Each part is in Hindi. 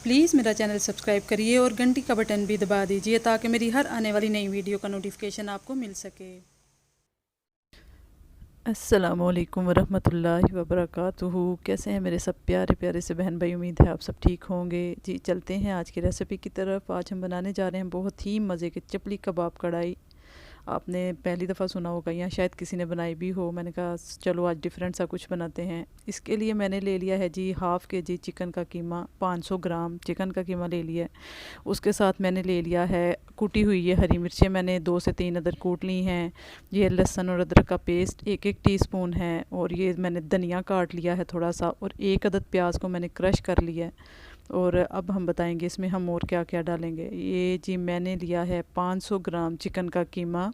प्लीज़ मेरा चैनल सब्सक्राइब करिए और घंटी का बटन भी दबा दीजिए ताकि मेरी हर आने वाली नई वीडियो का नोटिफिकेशन आपको मिल सके। अस्सलामुअलैकुम वरहमतुल्लाहि वबरकातुहू। कैसे हैं मेरे सब प्यारे प्यारे से बहन भाई? उम्मीद है आप सब ठीक होंगे। जी चलते हैं आज की रेसिपी की तरफ। आज हम बनाने जा रहे हैं बहुत ही मज़े के चपली कबाब कढ़ाई। आपने पहली दफ़ा सुना होगा या शायद किसी ने बनाई भी हो। मैंने कहा चलो आज डिफरेंट सा कुछ बनाते हैं। इसके लिए मैंने ले लिया है जी हाफ़ के जी चिकन का कीमा, 500 ग्राम चिकन का कीमा ले लिया है। उसके साथ मैंने ले लिया है कूटी हुई ये हरी मिर्चें, मैंने 2 से 3 अदर कूट ली हैं। ये लहसुन और अदरक का पेस्ट 1-1 टीस्पून है। और ये मैंने धनिया काट लिया है थोड़ा सा, और 1 अदद प्याज को मैंने क्रश कर लिया है। और अब हम बताएंगे इसमें हम और क्या क्या डालेंगे। ये जी मैंने लिया है 500 ग्राम चिकन का कीमा,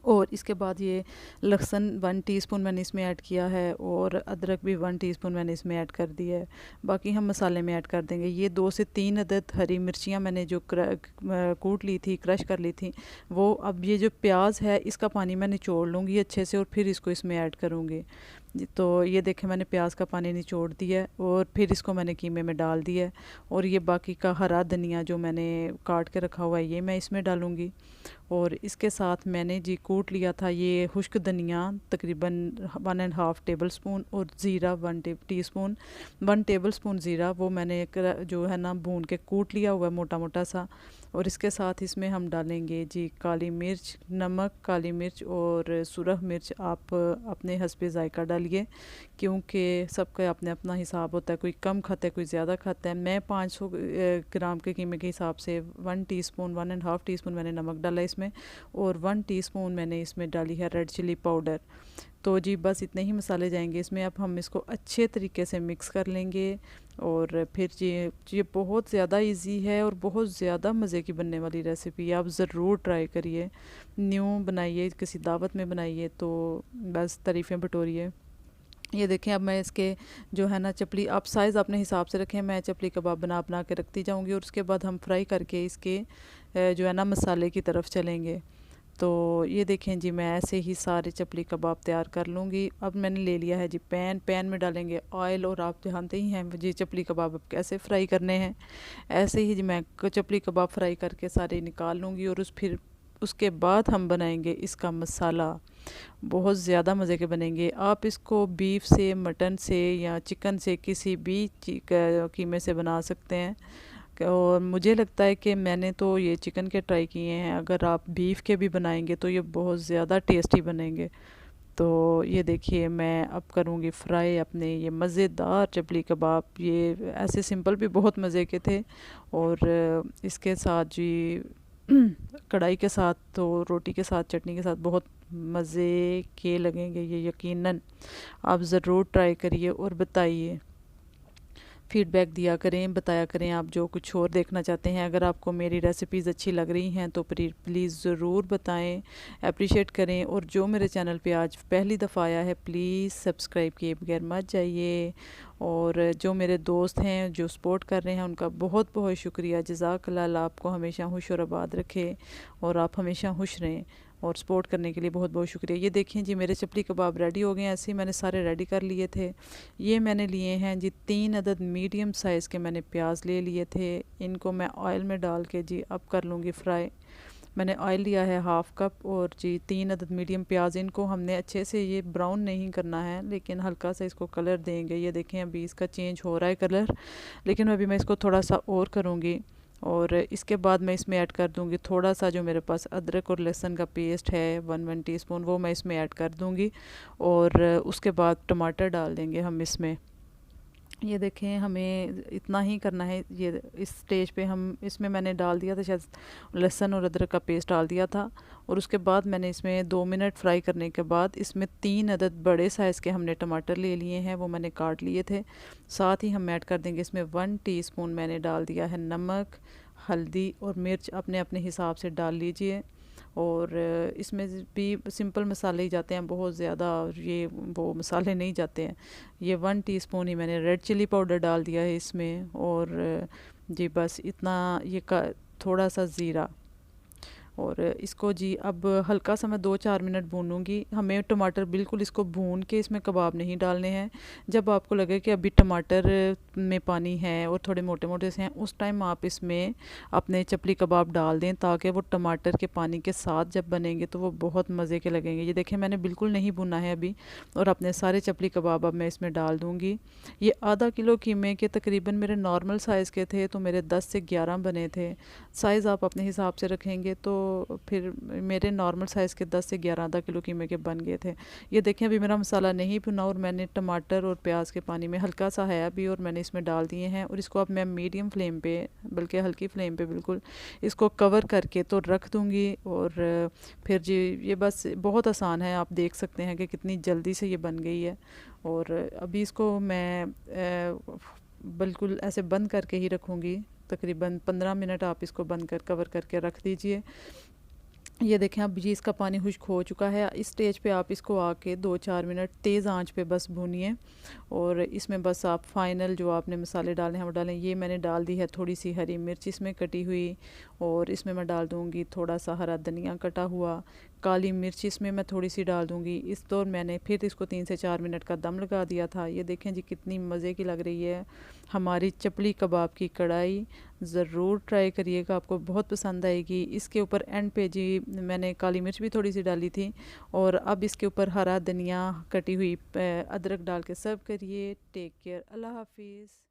और इसके बाद ये लहसुन 1 टीस्पून मैंने इसमें ऐड किया है, और अदरक भी 1 टीस्पून मैंने इसमें ऐड कर दिया है। बाकी हम मसाले में ऐड कर देंगे। ये 2 से 3 अदद हरी मिर्चियाँ मैंने जो कूट ली थी, क्रश कर ली थी वो। अब ये जो प्याज है इसका पानी मैं निचोड़ लूँगी अच्छे से, और फिर इसको इसमें ऐड करूँगी। तो ये देखें मैंने प्याज का पानी निचोड़ दिया है, और फिर इसको मैंने कीमे में डाल दिया है। और ये बाकी का हरा धनिया जो मैंने काट के रखा हुआ है ये मैं इसमें डालूँगी। और इसके साथ मैंने जी कूट लिया था ये खुश्क धनिया तकरीबन 1.5 टेबल स्पून, और ज़ीरा 1 टेबल स्पून ज़ीरा वो मैंने जो है ना भून के कूट लिया हुआ है मोटा मोटा सा। और इसके साथ इसमें हम डालेंगे जी काली मिर्च, नमक, काली मिर्च और सुरख मिर्च आप अपने हस्बे ज़ायका डालिए, क्योंकि सबका अपने अपना हिसाब होता है, कोई कम खाता है कोई ज़्यादा खाता है। मैं 500 ग्राम के कीमे के हिसाब से 1 टीस्पून 1.5 टीस्पून मैंने नमक डाला इसमें, और 1 टीस्पून मैंने इसमें डाली है रेड चिली पाउडर। तो जी बस इतने ही मसाले जाएंगे इसमें। अब हम इसको अच्छे तरीके से मिक्स कर लेंगे। और फिर ये बहुत ज़्यादा इजी है और बहुत ज़्यादा मज़े की बनने वाली रेसिपी, आप ज़रूर ट्राई करिए, न्यू बनाइए, किसी दावत में बनाइए तो बस तारीफ़ें बटोरिए। ये देखें अब मैं इसके जो है ना चपली, आप साइज़ अपने हिसाब से रखें, मैं चपली कबाब बना बना के रखती जाऊंगी। और उसके बाद हम फ्राई करके इसके जो है ना मसाले की तरफ चलेंगे। तो ये देखें जी मैं ऐसे ही सारे चपली कबाब तैयार कर लूँगी। अब मैंने ले लिया है जी पैन में डालेंगे ऑयल, और आप जानते ही हैं जी चपली कबाब अब कैसे फ्राई करने हैं। ऐसे ही जी मैं चपली कबाब फ्राई करके सारे निकाल लूँगी, और फिर उसके बाद हम बनाएंगे इसका मसाला। बहुत ज़्यादा मज़े के बनेंगे। आप इसको बीफ से, मटन से या चिकन से, किसी भी कीमे से बना सकते हैं। और मुझे लगता है कि मैंने तो ये चिकन के ट्राई किए हैं, अगर आप बीफ के भी बनाएंगे तो ये बहुत ज़्यादा टेस्टी बनेंगे। तो ये देखिए मैं अब करूँगी फ्राई अपने ये मज़ेदार चपली कबाब। ये ऐसे सिंपल भी बहुत मज़े के थे, और इसके साथ जी कढ़ाई के साथ तो रोटी के साथ चटनी के साथ बहुत मज़े के लगेंगे ये, यकीनन आप ज़रूर ट्राई करिए और बताइए, फीडबैक दिया करें, बताया करें आप जो कुछ और देखना चाहते हैं। अगर आपको मेरी रेसिपीज़ अच्छी लग रही हैं तो प्लीज़ ज़रूर बताएं, अप्रिशिएट करें। और जो मेरे चैनल पे आज पहली दफ़ा आया है प्लीज़ सब्सक्राइब किए बगैर मत जाइए। और जो मेरे दोस्त हैं जो सपोर्ट कर रहे हैं उनका बहुत बहुत शुक्रिया, जज़ाकल्लाह। अल्लाह आपको हमेशा खुश और आबाद रखे, और आप हमेशा खुश रहें। और सपोर्ट करने के लिए बहुत बहुत शुक्रिया। ये देखें जी मेरे चपली कबाब रेडी हो गए हैं। ऐसे ही मैंने सारे रेडी कर लिए थे। ये मैंने लिए हैं जी 3 अदद मीडियम साइज़ के मैंने प्याज ले लिए थे। इनको मैं ऑयल में डाल के जी अब कर लूँगी फ्राई। मैंने ऑयल लिया है 1/2 कप, और जी 3 अदद मीडियम प्याज, इनको हमने अच्छे से ये ब्राउन नहीं करना है लेकिन हल्का सा इसको कलर देंगे। ये देखें अभी इसका चेंज हो रहा है कलर, लेकिन अभी मैं इसको थोड़ा सा और करूँगी। और इसके बाद मैं इसमें ऐड कर दूंगी थोड़ा सा जो मेरे पास अदरक और लहसुन का पेस्ट है 1 टीस्पून, वो मैं इसमें ऐड कर दूंगी। और उसके बाद टमाटर डाल देंगे हम इसमें। ये देखें हमें इतना ही करना है। ये इस स्टेज पे हम इसमें मैंने डाल दिया था शायद लहसुन और अदरक का पेस्ट डाल दिया था। और उसके बाद मैंने इसमें 2 मिनट फ्राई करने के बाद इसमें 3 अदद बड़े साइज़ के हमने टमाटर ले लिए हैं, वो मैंने काट लिए थे। साथ ही हम ऐड कर देंगे इसमें 1 टीस्पून मैंने डाल दिया है नमक, हल्दी और मिर्च अपने अपने हिसाब से डाल लीजिए। और इसमें भी सिंपल मसाले ही जाते हैं, बहुत ज़्यादा ये वो मसाले नहीं जाते हैं। ये 1 टीस्पून ही मैंने रेड चिली पाउडर डाल दिया है इसमें। और जी बस इतना, ये का थोड़ा सा ज़ीरा, और इसको जी अब हल्का सा मैं 2-4 मिनट भूनूंगी। हमें टमाटर बिल्कुल इसको भून के इसमें कबाब नहीं डालने हैं। जब आपको लगे कि अभी टमाटर में पानी है और थोड़े मोटे मोटे से हैं, उस टाइम आप इसमें अपने चपली कबाब डाल दें, ताकि वो टमाटर के पानी के साथ जब बनेंगे तो वो बहुत मज़े के लगेंगे। ये देखें मैंने बिल्कुल नहीं भुना है अभी, और अपने सारे चपली कबाब अब मैं इसमें डाल दूँगी। ये आधा किलो कीमे के तकरीबन मेरे नॉर्मल साइज़ के थे, तो मेरे 10 से 11 बने थे। साइज़ आप अपने हिसाब से रखेंगे तो फिर मेरे नॉर्मल साइज़ के 10 से 11 आधा किलो कीमे के बन गए थे। ये देखें अभी मेरा मसाला नहीं भुना, और मैंने टमाटर और प्याज के पानी में हल्का सा है अभी, और मैंने इसमें डाल दिए हैं। और इसको अब मैं मीडियम फ्लेम पे, बल्कि हल्की फ्लेम पे बिल्कुल इसको कवर करके तो रख दूँगी। और फिर जी ये बस बहुत आसान है, आप देख सकते हैं कि कितनी जल्दी से ये बन गई है। और अभी इसको मैं बिल्कुल ऐसे बंद करके ही रखूँगी। तकरीबन 15 मिनट आप इसको बंद कर कवर करके रख दीजिए। ये देखें अब जी इसका पानी खुश्क हो चुका है। इस स्टेज पे आप इसको आके 2-4 मिनट तेज़ आंच पे बस भूनिए, और इसमें बस आप फाइनल जो आपने मसाले डालने हैं वो डालें। ये मैंने डाल दी है थोड़ी सी हरी मिर्च इसमें कटी हुई, और इसमें मैं डाल दूँगी थोड़ा सा हरा धनिया कटा हुआ, काली मिर्च इसमें मैं थोड़ी सी डाल दूँगी। इस दौर मैंने फिर इसको 3 से 4 मिनट का दम लगा दिया था। ये देखें जी कितनी मज़े की लग रही है हमारी चपली कबाब की कढ़ाई। ज़रूर ट्राई करिएगा, आपको बहुत पसंद आएगी। इसके ऊपर एंड पे जी मैंने काली मिर्च भी थोड़ी सी डाली थी, और अब इसके ऊपर हरा धनिया कटी हुई अदरक डाल के सर्व करिए। टेक केयर, अल्लाह हाफिज़।